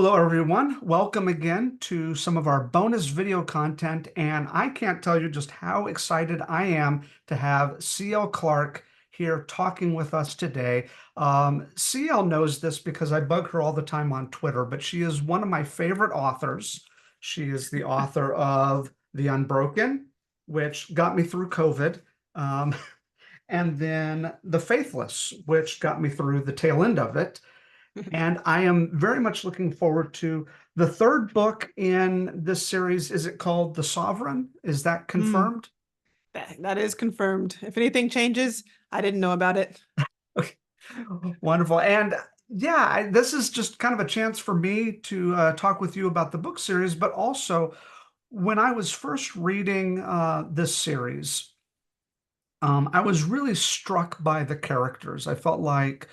Hello, everyone. Welcome again to some of our bonus video content. And I can't tell you just how excited I am to have CL Clark here talking with us today. CL knows this because I bug her all the time on Twitter, but she is one of my favorite authors. She is the author of The Unbroken, which got me through COVID, um, and then The Faithless, which got me through the tail end of it. And I am very much looking forward to the third book in this series. Is it called The Sovereign? Is that Mm, confirmed? that is confirmed. If anything changes, I didn't know about it. Okay. Wonderful. And yeah, this is just kind of a chance for me to talk with you about the book series, but also when I was first reading this series, I was really struck by the characters. I felt like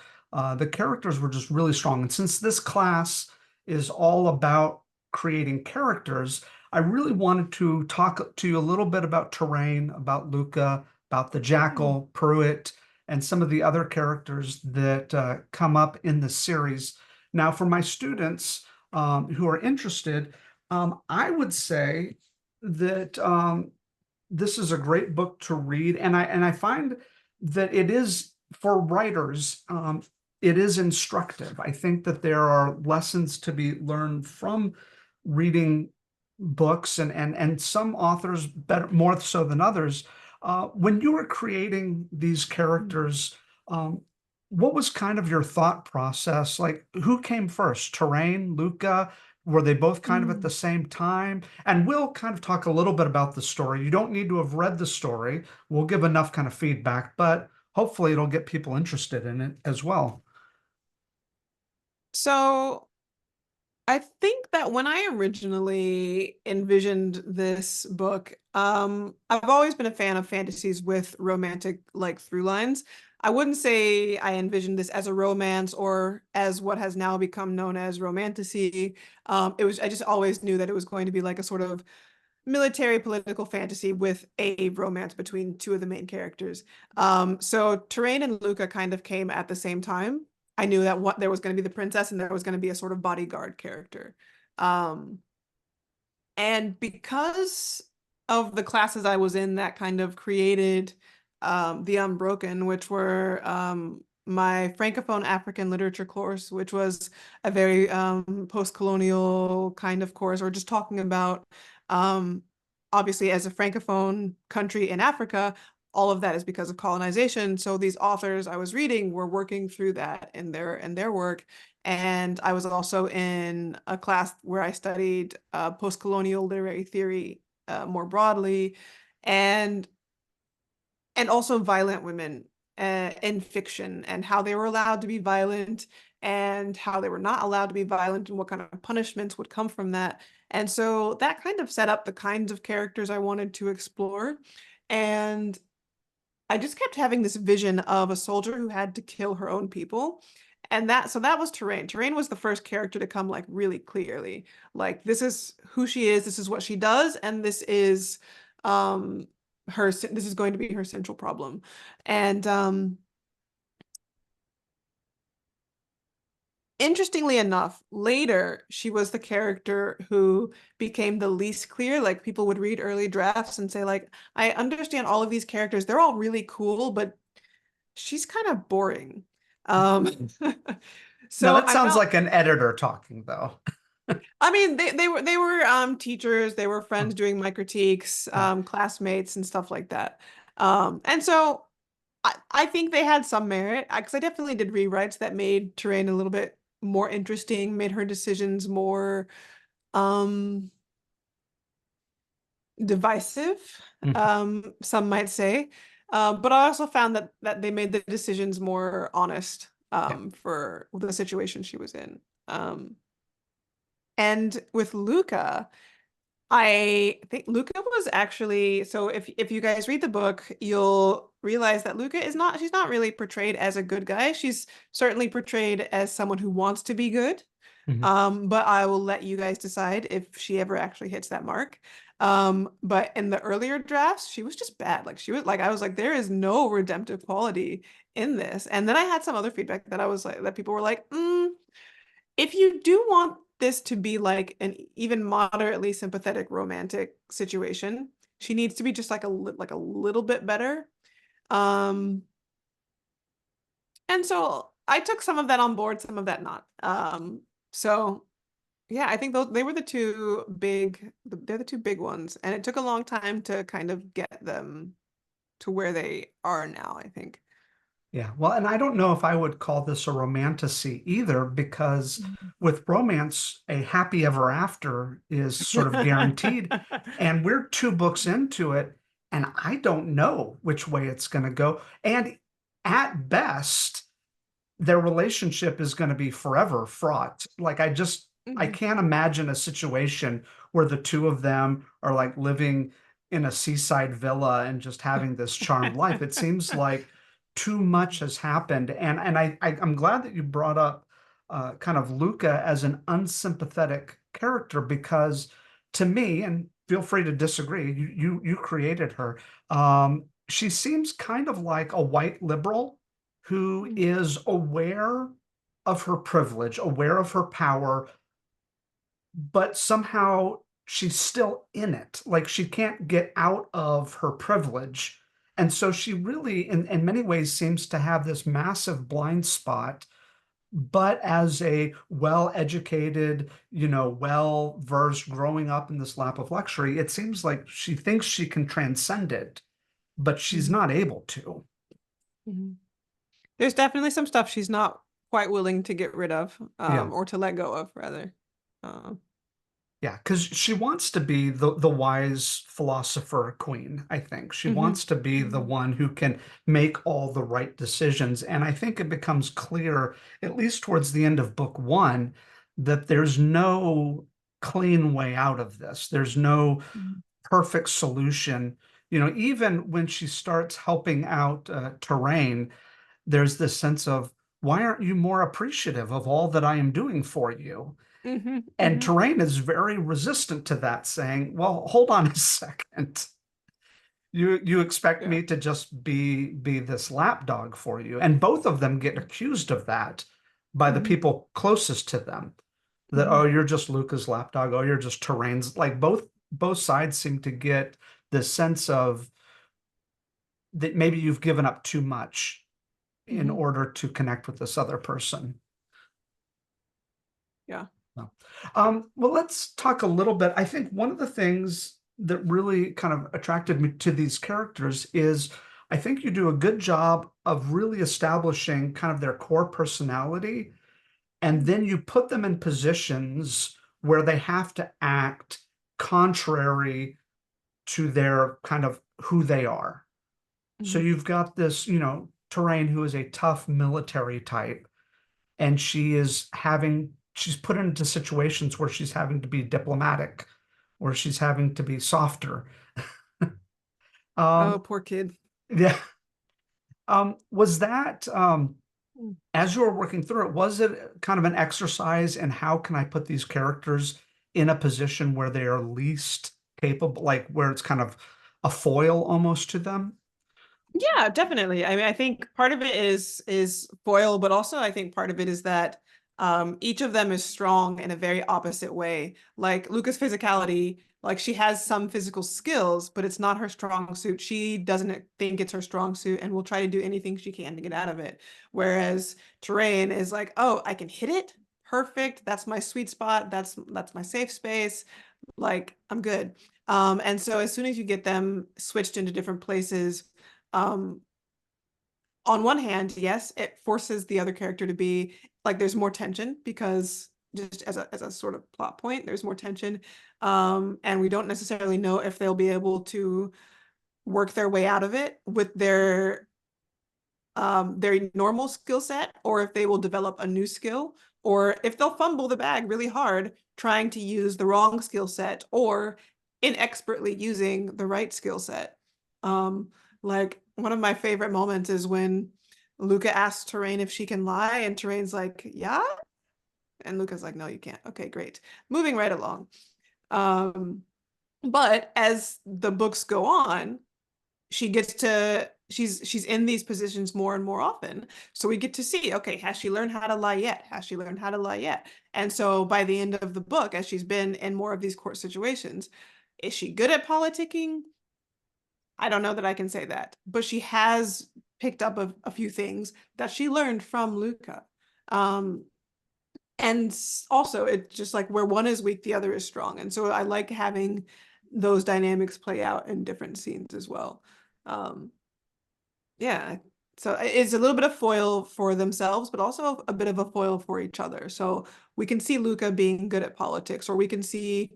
the characters were just really strong. And since this class is all about creating characters, I really wanted to talk to you a little bit about Terrain, about Luca, about the Mm. Jackal, Pruitt, and some of the other characters that come up in the series. Now, for my students who are interested, I would say that this is a great book to read, and I find that it is for writers. It is instructive. I think that there are lessons to be learned from reading books, and some authors better more so than others. When you were creating these characters, um, what was kind of your thought process? Like, who came first, Terrain, Luca? Were they both kind of at the Mm. same time? And we'll kind of talk a little bit about the story. You don't need to have read the story. We'll give enough kind of feedback, but hopefully it'll get people interested in it as well. So I think that when I originally envisioned this book, I've always been a fan of fantasies with romantic like through lines. I wouldn't say I envisioned this as a romance or as what has now become known as romantasy. I just always knew that it was going to be like a sort of military political fantasy with a romance between two of the main characters. So Terrain and Luca kind of came at the same time. I knew that there was going to be the princess and there was going to be a sort of bodyguard character. Um, and because of the classes I was in that kind of created the Unbroken, which were my Francophone African literature course, which was a very post-colonial kind of course, or just talking about um, obviously as a Francophone country in Africa, all of that is because of colonization. So these authors I was reading were working through that in their work. And I was also in a class where I studied post-colonial literary theory more broadly, and and also violent women in fiction and how they were allowed to be violent and how they were not allowed to be violent and what kind of punishments would come from that. And so that kind of set up the kinds of characters I wanted to explore. And I just kept having this vision of a soldier who had to kill her own people. And that was Terrain. Terrain was the first character to come like really clearly. Like this is who she is, this is what she does, and this is um this is going to be her central problem. And interestingly enough, later she was the character who became the least clear. Like people would read early drafts and say like, I understand all of these characters, they're all really cool, but she's kind of boring. Um, Now so that I sounds felt, like an editor talking, though. I mean, they were teachers, they were friends doing my critiques, Yeah. classmates and stuff like that. And so I think they had some merit because I definitely did rewrites that made Terrain a little bit more interesting, made her decisions more um divisive, Mhm. some might say. But I also found that they made the decisions more honest Yeah. for the situation she was in. And with Luca, I think Luca was actually, so if you guys read the book, you'll realize that Luca is not she's not really portrayed as a good guy. She's certainly portrayed as someone who wants to be good. Mhm. But I will let you guys decide if she ever actually hits that mark. But in the earlier drafts, she was just bad. Like she was like I was like, there is no redemptive quality in this. And then I had some other feedback that I was like that people were like, if you do want this to be like an even moderately sympathetic romantic situation. She needs to be just like like a little bit better. Um, and so I took some of that on board, some of that not. So yeah, I think those they were they're the two big ones, and it took a long time to kind of get them to where they are now, I think. Yeah, well, and I don't know if I would call this a romantasy either, because with romance, a happy ever after is sort of guaranteed. And we're two books into it, and I don't know which way it's going to go. And at best, their relationship is going to be forever fraught. Like I Mhm. can't imagine a situation where the two of them are like living in a seaside villa and just having this charmed life. It seems like too much has happened. I'm glad that you brought up kind of Luca as an unsympathetic character, because to me, and feel free to disagree, you created her. She seems kind of like a white liberal who is aware of her privilege, aware of her power, but somehow she's still in it. Like she can't get out of her privilege. And so she really, in many ways, seems to have this massive blind spot. But as a well-educated, well-versed, growing up in this lap of luxury, it seems like she thinks she can transcend it, but she's Mhm. not able to. Mhm. There's definitely some stuff she's not quite willing to get rid of, Yeah. or to let go of, rather. Um, Yeah, because she wants to be the wise philosopher queen, I think. She mhm. wants to be the Mhm. one who can make all the right decisions. And I think it becomes clear, at least towards the end of book one, that there's no clean way out of this. There's no Mhm. perfect solution. Even when she starts helping out Terrain, there's this sense of, why aren't you more appreciative of all that I am doing for you? Mhm. And Mhm. Terrain is very resistant to that, saying, well, hold on a second. You expect Yeah. me to just be this lapdog for you. And both of them get accused of that by the Mhm. people closest to them. That, oh, Mhm. you're just Luca's lapdog, oh, you're just Terrain's. Like both sides seem to get this sense of that maybe you've given up too much in Mhm. order to connect with this other person. Yeah. No. Well, let's talk a little bit. I think one of the things that really kind of attracted me to these characters is I think you do a good job of really establishing kind of their core personality, and then you put them in positions where they have to act contrary to their kind of who they are. So Mhm. you've got this, Terrain, who is a tough military type, and she's put into situations where she's having to be diplomatic, or she's having to be softer. Oh, um poor kid. yeah. Was that Mm. as you were working through it, was it kind of an exercise in how can I put these characters in a position where they are least capable, like where it's kind of a foil almost to them? Yeah, definitely. I mean, I think part of it is foil, but also I think part of it is that each of them is strong in a very opposite way. Like Luca's physicality, like she has some physical skills, but it's not her strong suit. She doesn't think it's her strong suit and will try to do anything she can to get out of it. Whereas Terrain is like, oh, I can hit it. Perfect. That's my sweet spot. That's my safe space. Like I'm good. And so as soon as you get them switched into different places, um, on one hand, yes, it forces the other character to be like there's more tension because just as a sort of plot point, there's more tension. And we don't necessarily know if they'll be able to work their way out of it with their normal skill set, or if they will develop a new skill, or if they'll fumble the bag really hard trying to use the wrong skill set or inexpertly using the right skill set. Um, like one of my favorite moments is when Luca asks Terrain if she can lie, and Terrain's like, yeah. And Luca's like, no, you can't. Okay, great. Moving right along. Um, but as the books go on, she gets to she's in these positions more and more often. So we get to see, okay, has she learned how to lie yet? Has she learned how to lie yet? And so by the end of the book, as she's been in more of these court situations, is she good at politicking? I don't know that I can say that, but she has picked up a few things that she learned from Luca. Um, and also, it's just like where one is weak, the other is strong. And so I like having those dynamics play out in different scenes as well. Um, yeah. So it's a little bit of foil for themselves, but also a bit of a foil for each other. So we can see Luca being good at politics, or we can see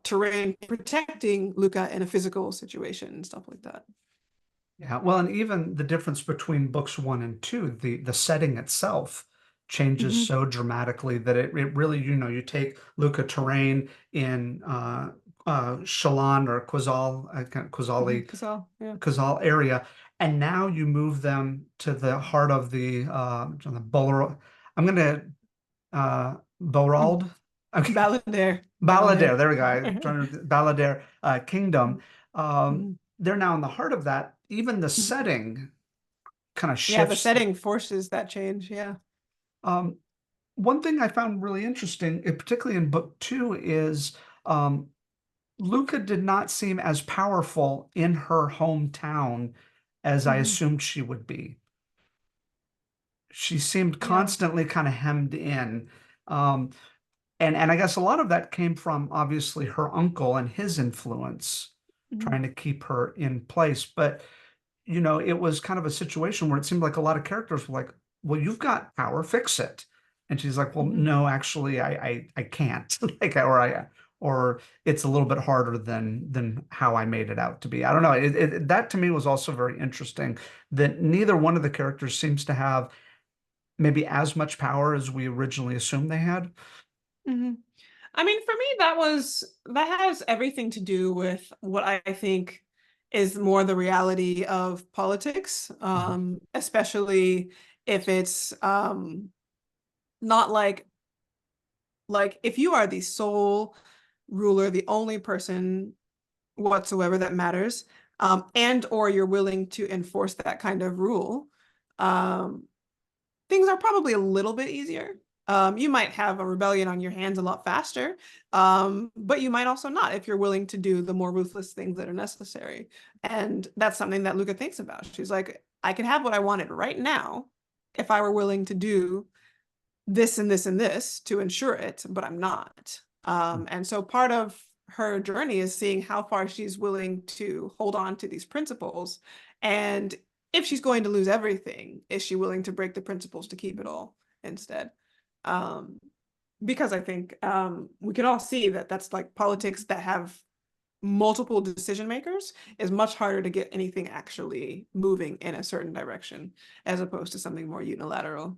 Terrain protecting Luca in a physical situation and stuff like that. Yeah, well, and even the difference between books one and two, the setting itself changes Hmm. so dramatically that it really, you take Luca Terrain in Shalon or Quizal, kind of Quizali, Because all, yeah. Quizal area, and now you move them to the heart of the Bolar. I'm gonna Borald. Okay, Balladeer. Balladeer. Balladeer. There we go. I'm trying to Balladeer Kingdom. Mhm. They're now in the heart of that. Even the Mhm. setting kind of Yeah, the shifts. setting forces that change. Yeah. Um, One thing I found really interesting, particularly in book two, is um, Luca did not seem as powerful in her hometown as I Mhm. assumed she would be. She seemed Yeah. constantly kind of hemmed in. Um, and I guess a lot of that came from obviously her uncle and his influence, Mhm. trying to keep her in place. But it was kind of a situation where it seemed like a lot of characters were like, well, you've got power, fix it. And she's like, well, Mhm. no, actually, I can't. Like, or it's a little bit harder than how I made it out to be. I don't know. That to me was also very interesting that neither one of the characters seems to have maybe as much power as we originally assumed they had. Mhm. I mean, for me, that has everything to do with what I think is more the reality of politics, Mhm. especially if it's not like if you are the sole ruler, the only person whatsoever that matters, and or you're willing to enforce that kind of rule, um, things are probably a little bit easier. You might have a rebellion on your hands a lot faster, but you might also not if you're willing to do the more ruthless things that are necessary. And that's something that Luca thinks about. She's like, I could have what I wanted right now if I were willing to do this and this and this to ensure it, but I'm not. And so part of her journey is seeing how far she's willing to hold on to these principles. And if she's going to lose everything, is she willing to break the principles to keep it all instead? Um, because I think we can all see that that's like politics that have multiple decision makers is much harder to get anything actually moving in a certain direction as opposed to something more unilateral.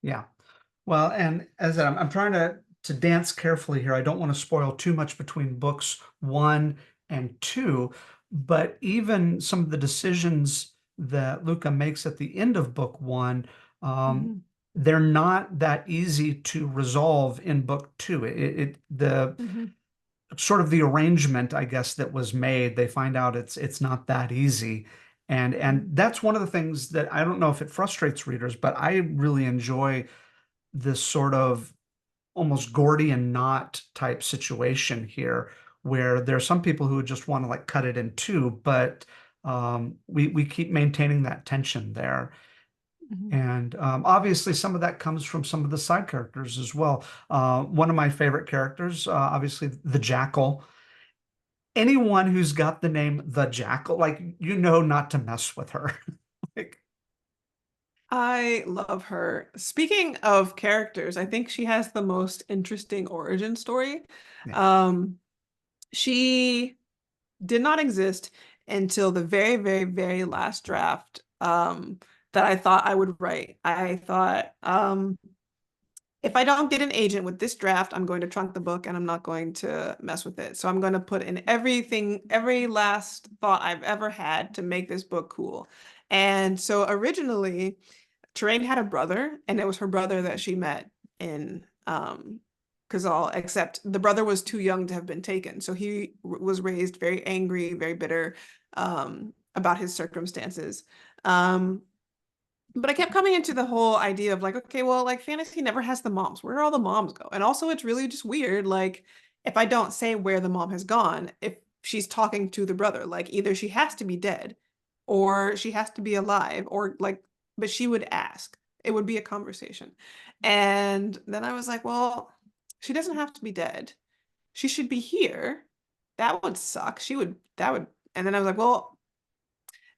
Yeah. Well, and as I'm trying to dance carefully here. I don't want to spoil too much between books one and two, but even some of the decisions that Luca makes at the end of book one, um, Mhm. they're not that easy to resolve in book two. The Mhm. sort of the arrangement, I guess, that was made, they find out it's not that easy. And Mhm. that's one of the things that I don't know if it frustrates readers, but I really enjoy this sort of almost Gordian knot type situation here, where there are some people who just want to like cut it in two, but we keep maintaining that tension there. Mhm. And obviously, some of that comes from some of the side characters as well. One of my favorite characters, obviously, the Jackal. Anyone who's got the name the Jackal, like not to mess with her. Like, I love her. Speaking of characters, I think she has the most interesting origin story. yeah, Um, she did not exist until the very, very, very last draft that I thought I would write. I thought, if I don't get an agent with this draft, I'm going to trunk the book and I'm not going to mess with it. So I'm going to put in everything, every last thought I've ever had to make this book cool. And so originally, Terrain had a brother, and it was her brother that she met in Kazal, except the brother was too young to have been taken. So he was raised very angry, very bitter. about his circumstances. But I kept coming into the whole idea of like, okay, well, like fantasy never has the moms. Where do all the moms go? And also it's really just weird. Like if I don't say where the mom has gone, if she's talking to the brother, like either she has to be dead or she has to be alive or like, but she would ask. It would be a conversation. And then I was like, well, she doesn't have to be dead. She should be here. That would suck. And then I was like, well,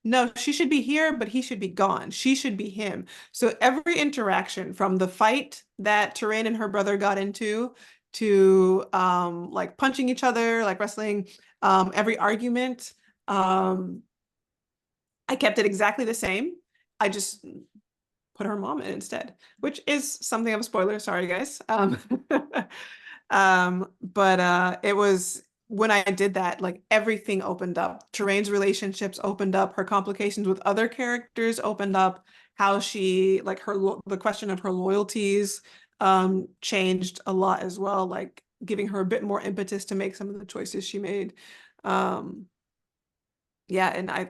no, she should be here, but he should be gone. She should be him. So every interaction from the fight that Terrain and her brother got into to like punching each other, like wrestling, every argument, I kept it exactly the same. I just put her mom in instead, which is something of a spoiler. Sorry, guys. But it was when I did that, like everything opened up. Terrain's relationships opened up, her complications with other characters opened up, how she like the question of her loyalties changed a lot as well, like giving her a bit more impetus to make some of the choices she made. Um, yeah, and I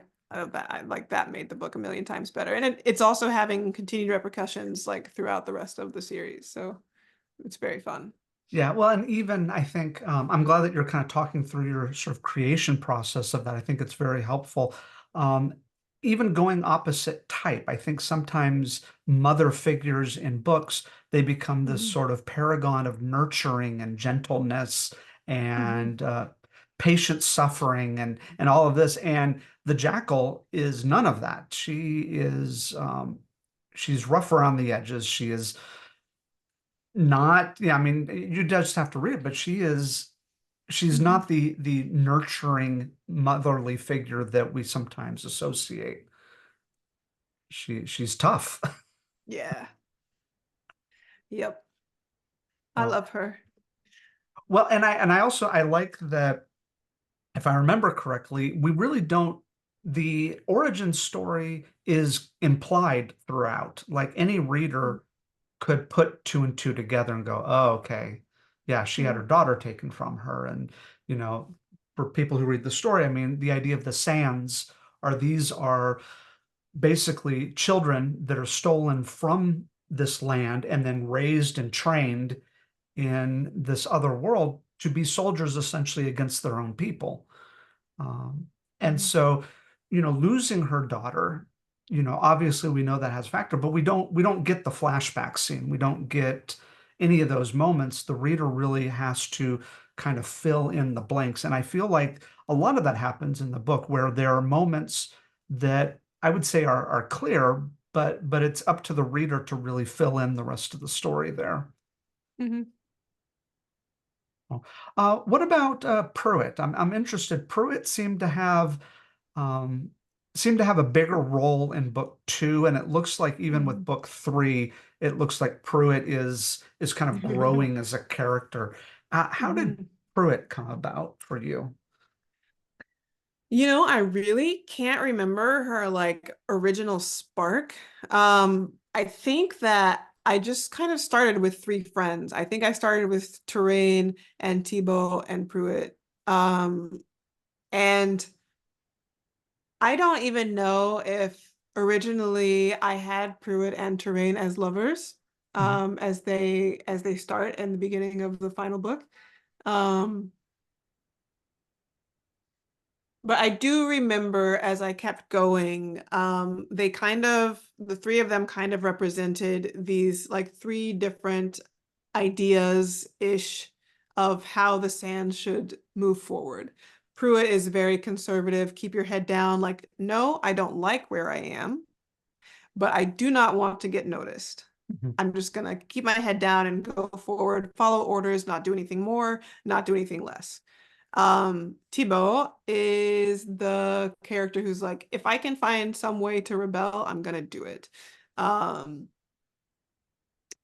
like that made the book a million times better. And it's also having continued repercussions like throughout the rest of the series. So it's very fun. Yeah, well, and even I think I'm glad that you're kind of talking through your sort of creation process of that. I think it's very helpful. Um, Even going opposite type, I think sometimes mother figures in books, they become this Mhm. sort of paragon of nurturing and gentleness Mhm. and patient suffering and all of this. And the Jackal is none of that. She's rough around the edges. She is not, yeah, I mean, you just have to read it, but she's Mhm. not the nurturing motherly figure that we sometimes associate. She's tough. Yeah. Yep. I Well, love her. well, and I also I like that if I remember correctly, we really don't the origin story is implied throughout. Like any reader could put two and two together and go, oh, okay, yeah, she had her Mhm. daughter taken from her. And, you know, for people who read the story, I mean, the idea of the sands these are basically children that are stolen from this land and then raised and trained in this other world to be soldiers essentially against their own people. Um, and Mhm. so, losing her daughter, obviously we know that has a factor, but we don't get the flashback scene. We don't get any of those moments. The reader really has to kind of fill in the blanks. And I feel like a lot of that happens in the book where there are moments that I would say are clear, but it's up to the reader to really fill in the rest of the story there. Mhm. What about Pruitt? I'm interested. Pruitt um, seemed to have a bigger role in book two, and it looks like even with Mhm. book three, it looks like Pruitt is kind of growing as a character. How did Mhm. Pruitt come about for you? You know, I really can't remember her like original spark. I think that I just kind of started with three friends. I think I started with Terrain and Thibaut and Pruitt. And I don't even know if originally I had Pruitt and Terrain as lovers, Mhm. as they start in the beginning of the final book. Um, But I do remember as I kept going, the three of them kind of represented these like three different ideas-ish of how the sand should move forward. Pruitt is very conservative, keep your head down, like, no, I don't like where I am, but I do not want to get noticed. Mhm. I'm just gonna keep my head down and go forward, follow orders, not do anything more, not do anything less. Thibaut is the character who's like, if I can find some way to rebel, I'm gonna do it. Um,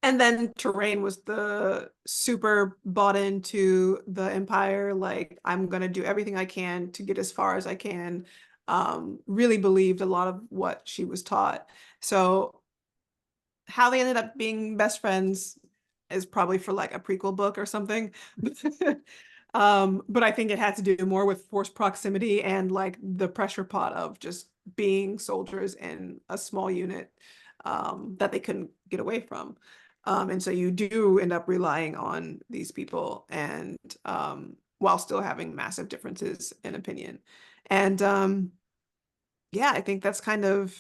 and then Terrain was the super bought into the Empire, like, I'm gonna do everything I can to get as far as I can. Really believed a lot of what she was taught. So how they ended up being best friends is probably for like a prequel book or something. But I think it had to do more with forced proximity and like the pressure pot of just being soldiers in a small unit that they couldn't get away from. And so you do end up relying on these people and while still having massive differences in opinion. And yeah, I think that's kind of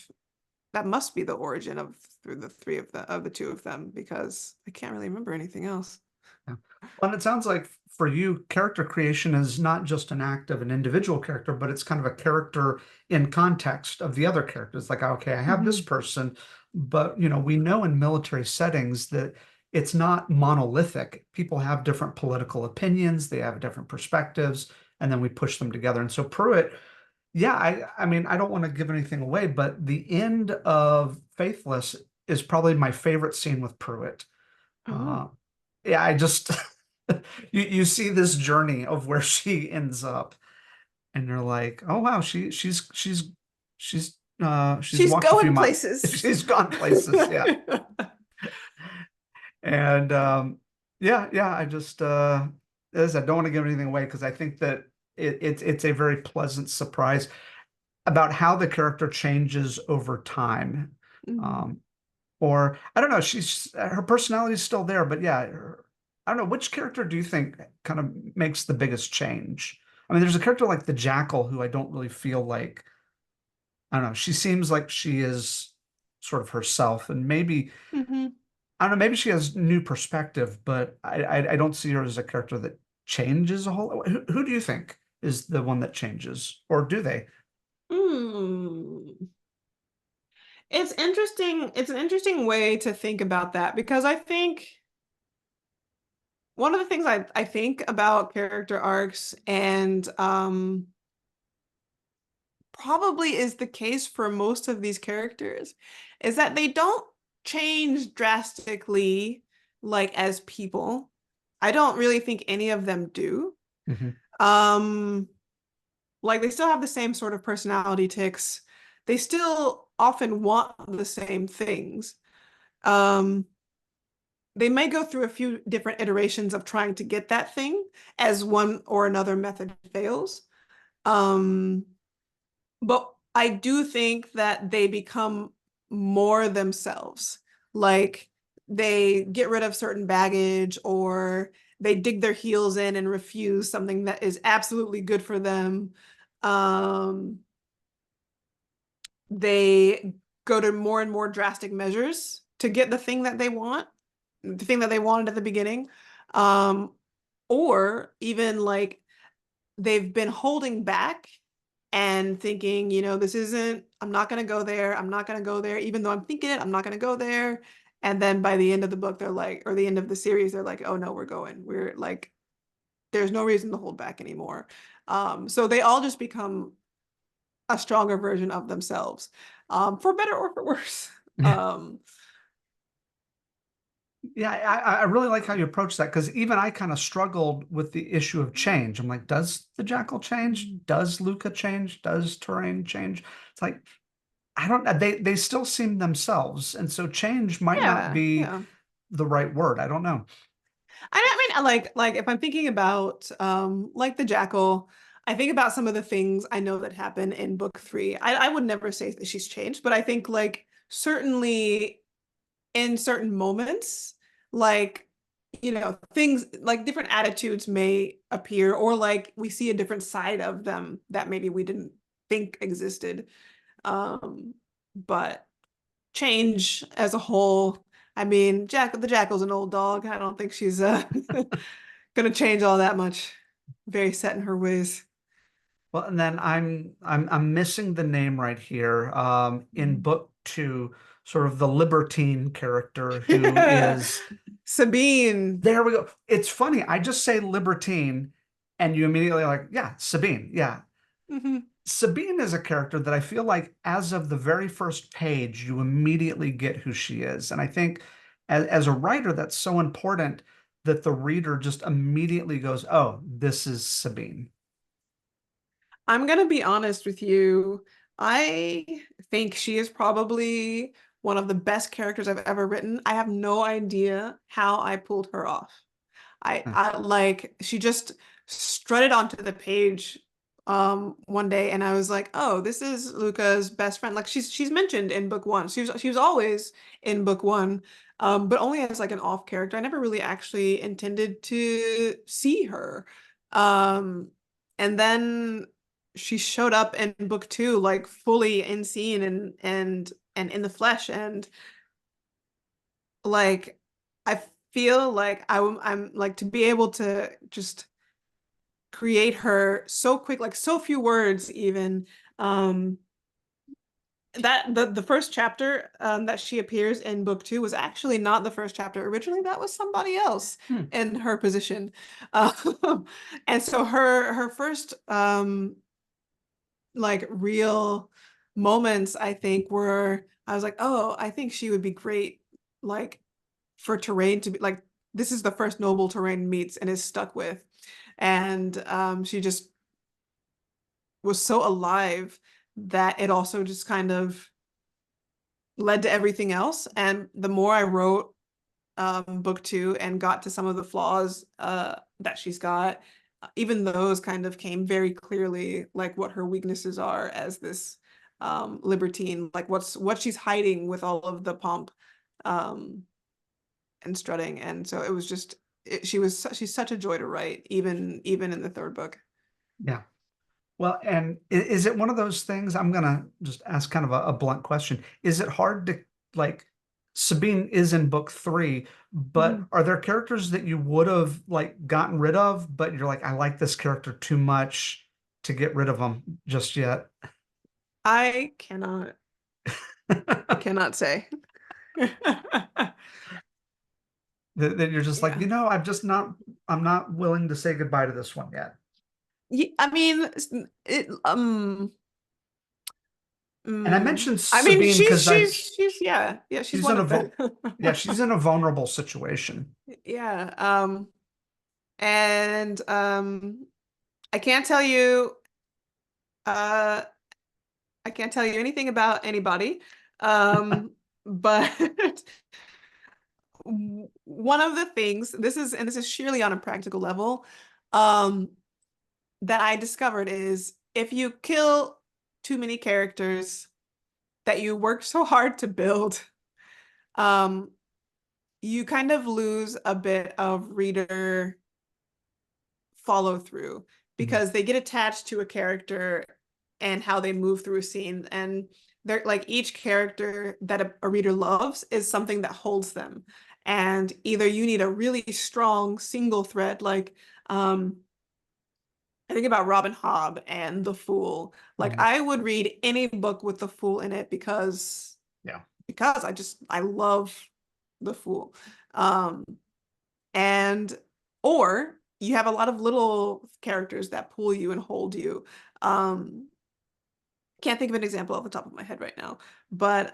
that must be the origin of through the three of the two of them because I can't really remember anything else. Yeah. Well, and it sounds like for you, character creation is not just an act of an individual character, but it's kind of a character in context of the other characters. Like, okay, I have this Mhm. person, but we know in military settings that it's not monolithic. People have different political opinions, they have different perspectives, and then we push them together. And so Pruitt, yeah, I mean, I don't want to give anything away, but the end of Faithless is probably my favorite scene with Pruitt. Oh. Uh, yeah, I just you see this journey of where she ends up, and you're like, oh wow, she's She's walked a few going miles. places. She's gone places, yeah. And yeah, I just as I don't want to give anything away because I think that it's a very pleasant surprise about how the character changes over time. Mhm. Um, or I don't know, she's her personality is still there, but yeah, I don't know, which character do you think kind of makes the biggest change? I mean, there's a character like the Jackal who I don't really feel like, I don't know, she seems like she is sort of herself, and maybe Mhm. I don't know, maybe she has new perspective, but I don't see her as a character that changes a whole. Who do you think is the one that changes, or do they? Mm. It's interesting. It's an interesting way to think about that because I think one of the things I think about character arcs and probably is the case for most of these characters is that they don't change drastically like as people. I don't really think any of them do. Mhm. Um, like they still have the same sort of personality tics. They still often want the same things. Um, they may go through a few different iterations of trying to get that thing as one or another method fails. Um, but I do think that they become more themselves. Like they get rid of certain baggage or they dig their heels in and refuse something that is absolutely good for them. Um, they go to more and more drastic measures to get the thing that they want, the thing that they wanted at the beginning. Um, or even like they've been holding back and thinking, this isn't, I'm not going to go there. I'm not going to go there. Even though I'm thinking it, I'm not going to go there. And then by the end of the book, they're like, or the end of the series, they're like, oh no, we're going. We're like, there's no reason to hold back anymore. So they all just become a stronger version of themselves, for better or for worse. Um, Yeah, I really like how you approach that because even I kind of struggled with the issue of change. I'm like, does the Jackal change? Does Luca change? Does Terrain change? It's like I don't know. They still seem themselves, and so change might not yeah, be yeah. the right word. I don't know. I mean, like if I'm thinking about like the Jackal, I think about some of the things I know that happen in book three. I would never say that she's changed, but I think like certainly in certain moments, like things like different attitudes may appear, or like we see a different side of them that maybe we didn't think existed. Um, but change as a whole. I mean, the Jackal's an old dog. I don't think she's gonna change all that much. Very set in her ways. Well, and then I'm missing the name right here. In book two, sort of the libertine character who is Sabine. there we go. It's funny. I just say libertine, and you immediately like, yeah, Sabine. Yeah. Mhm. Sabine is a character that I feel like as of the very first page, you immediately get who she is. And I think as a writer, that's so important that the reader just immediately goes, oh, this is Sabine. I'm gonna be honest with you. I think she is probably one of the best characters I've ever written. I have no idea how I pulled her off. I like she just strutted onto the page one day, and I was like, oh, this is Luca's best friend. Like she's mentioned in book one. She was always in book one, but only as like an off character. I never really actually intended to see her. Um, and then she showed up in book two, like fully in scene and in the flesh, and like I feel like I'm like to be able to just create her so quick, like so few words even. Um, that the first chapter that she appears in book two was actually not the first chapter. Originally, that was somebody else Hmm. in her position. And so her first like real moments, I think, were I was like, oh, I think she would be great, like for terrain to be like this is the first noble terrain meets and is stuck with. And she just was so alive that it also just kind of led to everything else. And the more I wrote book two and got to some of the flaws that she's got, even those kind of came very clearly, like what her weaknesses are as this libertine, like what she's hiding with all of the pomp um, and strutting. And so it was just she's such a joy to write, even in the third book. Yeah. Well, and is it one of those things? I'm gonna just ask kind of a blunt question. Is it hard to like Sabine is in book three, but Mhm. are there characters that you would have like gotten rid of, but you're like, I like this character too much to get rid of them just yet? I cannot say. That you're just like, Yeah. I'm not willing to say goodbye to this one yet. I mean, it And I mentioned I mean, Sabine because she's yeah, she's she's one in a of them. vo yeah, she's in a vulnerable situation. Yeah. And I can't tell you uh I can't tell you anything about anybody. Um, but one of the things, this is sheerly on a practical level, um, that I discovered is if you kill too many characters that you worked so hard to build, um, you kind of lose a bit of reader follow through Mhm. because they get attached to a character and how they move through a scene. And they're like each character that a reader loves is something that holds them. And either you need a really strong single thread, like I think about Robin Hobb and The Fool. Like Mhm. I would read any book with The Fool in it Yeah. because I love The Fool. Um, and or you have a lot of little characters that pull you and hold you. Um, can't think of an example off the top of my head right now, but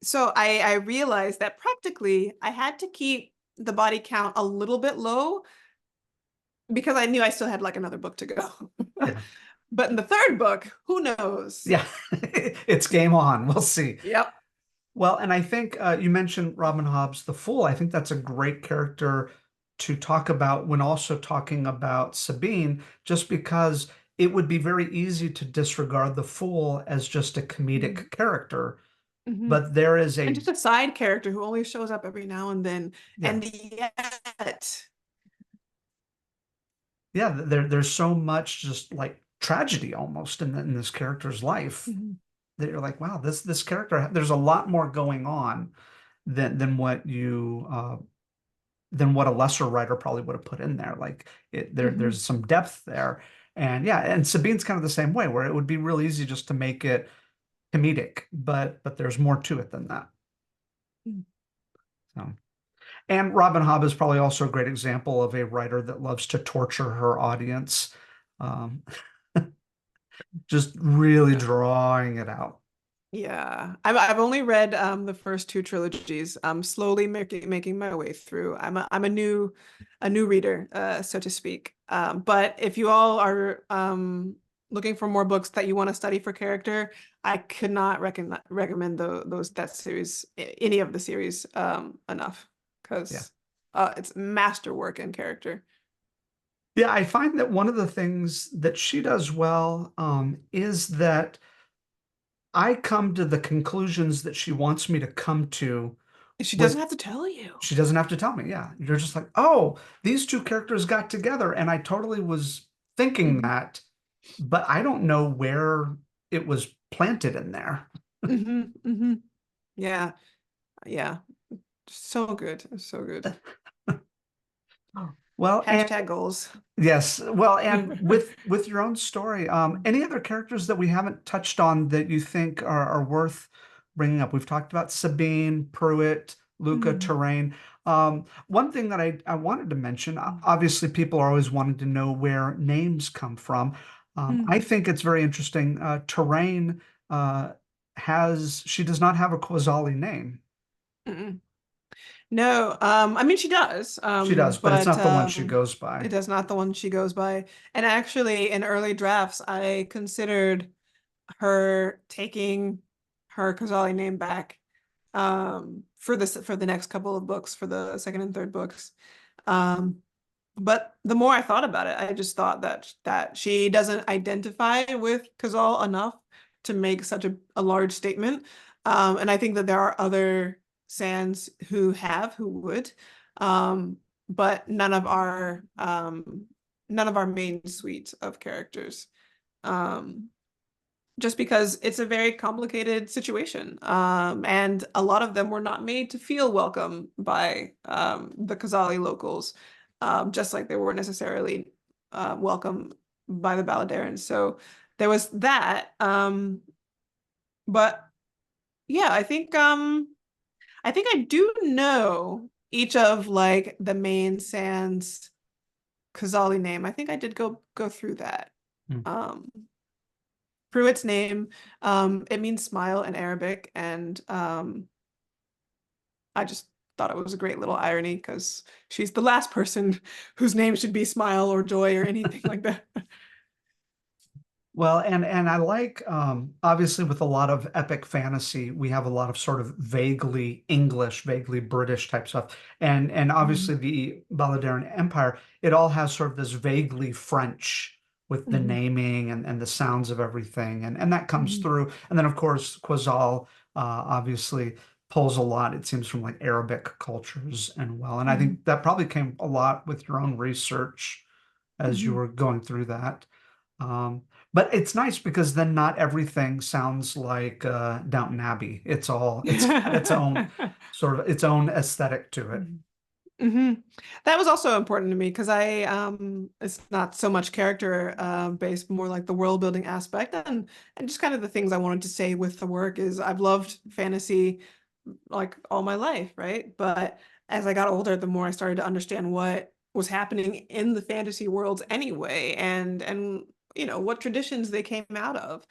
so I realized that practically I had to keep the body count a little bit low because I knew I still had like another book to go. Yeah. But in the third book, who knows? Yeah. It's game on. We'll see. Yep. Well, and I think you mentioned Robin Hobb's The Fool. I think that's a great character to talk about when also talking about Sabine, just because it would be very easy to disregard the Fool as just a Mhm. comedic character. Mhm. But there is And a, just a side character who only shows up every now and then. yeah, And yet, yeah, there's so much just like tragedy almost in this character's life Mhm. that you're like, wow, this character, there's a lot more going on than than what a lesser writer probably would have put in there. Like Mhm. there's some depth there. And yeah, and Sabine's kind of the same way, where it would be real easy just to make it comedic, but there's more to it than that. So, and Robin Hobb is probably also a great example of a writer that loves to torture her audience, um, just really Yeah. drawing it out. Yeah, I've only read the first two trilogies. I'm slowly making my way through. I'm a new reader, so to speak. But if you all are looking for more books that you want to study for character, I could not recommend those that series, any of the series, enough Yeah. because it's masterwork in character. Yeah, I find that one of the things that she does well is that I come to the conclusions that she wants me to come to She doesn't with have to tell you. she doesn't have to tell me. Yeah. You're just like, oh, these two characters got together. And I totally was thinking Hmm. that, but I don't know where it was planted in there. Hmm. Hmm. Yeah, yeah. So good. So good. Well, and Hashtag goals. yes, well, and with your own story, any other characters that we haven't touched on that you think are worth bringing up? We've talked about Sabine, Pruitt, Luca, Mm, Terrain. One thing that I wanted to mention, mm, obviously, people are always wanting to know where names come from. I mm, think it's very interesting. Terrain she does not have a Quasali name. mm. No, I mean she does, She does, but it's but not the one she goes it by. is not the one she goes by. And actually, in early drafts, I considered her taking her Kazali name back, for the next couple of books, for the second and third books. Um, but the more I thought about it, I just thought that she doesn't identify with Kazal enough to make such a large statement. And I think that there are other Sans who would, um, but none of our main suite of characters. Um, just because it's a very complicated situation. And a lot of them were not made to feel welcome by the Khazali locals, just like they weren't necessarily welcome by the Baladarans. So there was that. But yeah, I think I do know each of like the main Sans Khazali name. I think I did go through that. Hmm. Um, Pruitt's name, it means smile in Arabic, and I just thought it was a great little irony because she's the last person whose name should be smile or joy or anything like that. Well, and I like obviously with a lot of epic fantasy, we have a lot of sort of vaguely English, vaguely British type stuff. And obviously Mhm. the Baladarian Empire, it all has sort of this vaguely French with the Mhm. naming and the sounds of everything. And that comes Mhm. through. And then of course Quazal obviously pulls a lot, it seems, from like Arabic cultures and well. And I Mhm. think that probably came a lot with your own research as you Mhm. were going through that. Um, but it's nice because then not everything sounds like Downton Abbey. It's got its own sort of its own aesthetic to it. Mhm. Mhm. That was also important to me because it's not so much character based, more like the world building aspect, and just kind of the things I wanted to say with the work is I've loved fantasy like all my life, right? But as I got older, the more I started to understand what was happening in the fantasy worlds anyway, and you know what traditions they came out of.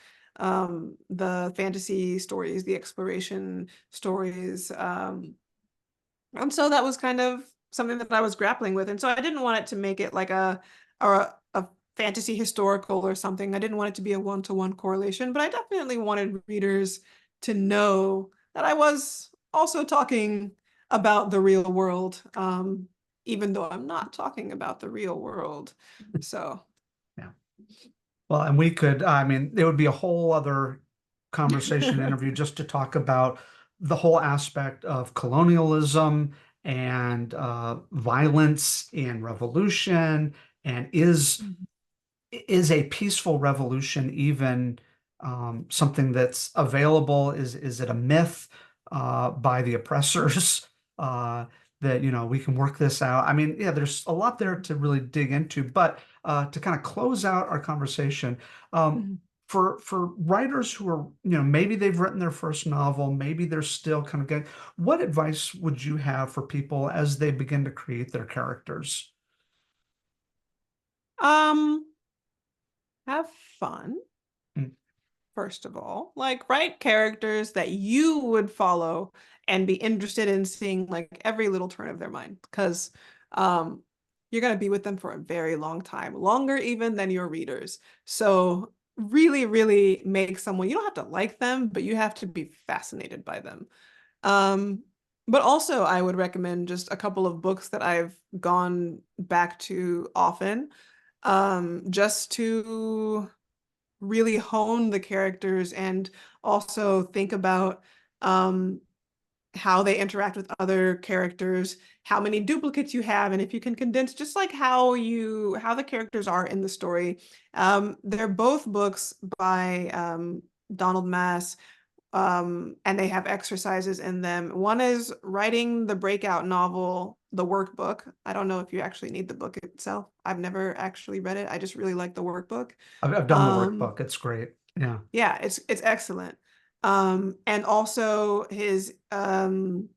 The fantasy stories, the exploration stories, and so that was kind of something that I was grappling with. And so I didn't want it to make it like a fantasy historical or something. I didn't want it to be a one-to-one correlation, but I definitely wanted readers to know that I was also talking about the real world, even though I'm not talking about the real world. So, Yeah. Well, and we could, I mean, there would be a whole other conversation interview just to talk about the whole aspect of colonialism and violence and revolution and is a peaceful revolution even something that's available? Is it a myth by the oppressors that we can work this out? I mean, yeah, there's a lot there to really dig into, but to kind of close out our conversation, um, for writers who are maybe they've written their first novel, maybe they're still kind of getting, what advice would you have for people as they begin to create their characters? um, have fun. Mm. First of all, like write characters that you would follow and be interested in seeing like every little turn of their mind because um you're going to be with them for a very long time, longer even than your readers. So really, really make someone, you don't have to like them, but you have to be fascinated by them. Um, but also I would recommend just a couple of books that I've gone back to often. just to really hone the characters and also think about how they interact with other characters, how many duplicates you have, and if you can condense just like how the characters are in the story. They're both books by Donald Mass, and they have exercises in them. One is writing the breakout novel, the workbook. I don't know if you actually need the book itself. I've never actually read it. I just really like the workbook. I've done the Um, workbook. It's great. Yeah. yeah, it's excellent. And also his the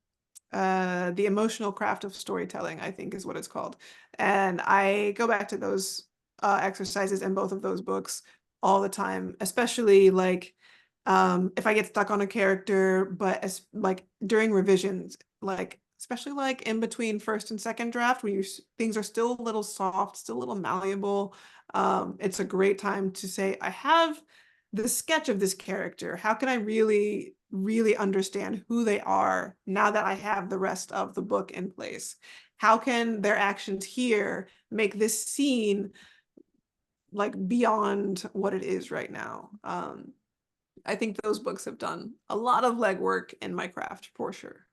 emotional craft of storytelling, I think is what it's called. And I go back to those exercises in both of those books all the time, especially like if I get stuck on a character, but as like during revisions, like especially like in between first and second draft, when things are still a little soft, still a little malleable. It's a great time to say, I have the sketch of this character. How can I really understand who they are now that I have the rest of the book in place? How can their actions here make this scene like beyond what it is right now? I think those books have done a lot of legwork in my craft for sure.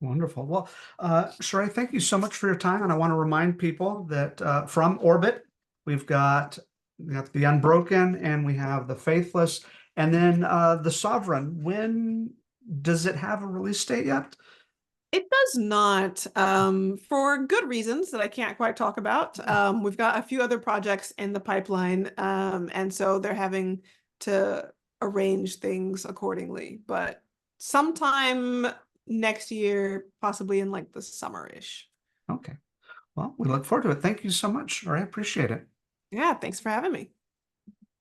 Wonderful. Well, Sheree, thank you so much for your time. And I want to remind people that from Orbit, we got the Unbroken and we have the Faithless, and then the Sovereign. When does it have a release date yet? It does not, for good reasons that I can't quite talk about. We've got a few other projects in the pipeline, and so they're having to arrange things accordingly. But sometime next year, possibly in like the summer-ish. Okay. Well, we look forward to it. Thank you so much. All right, appreciate it. Yeah, thanks for having me.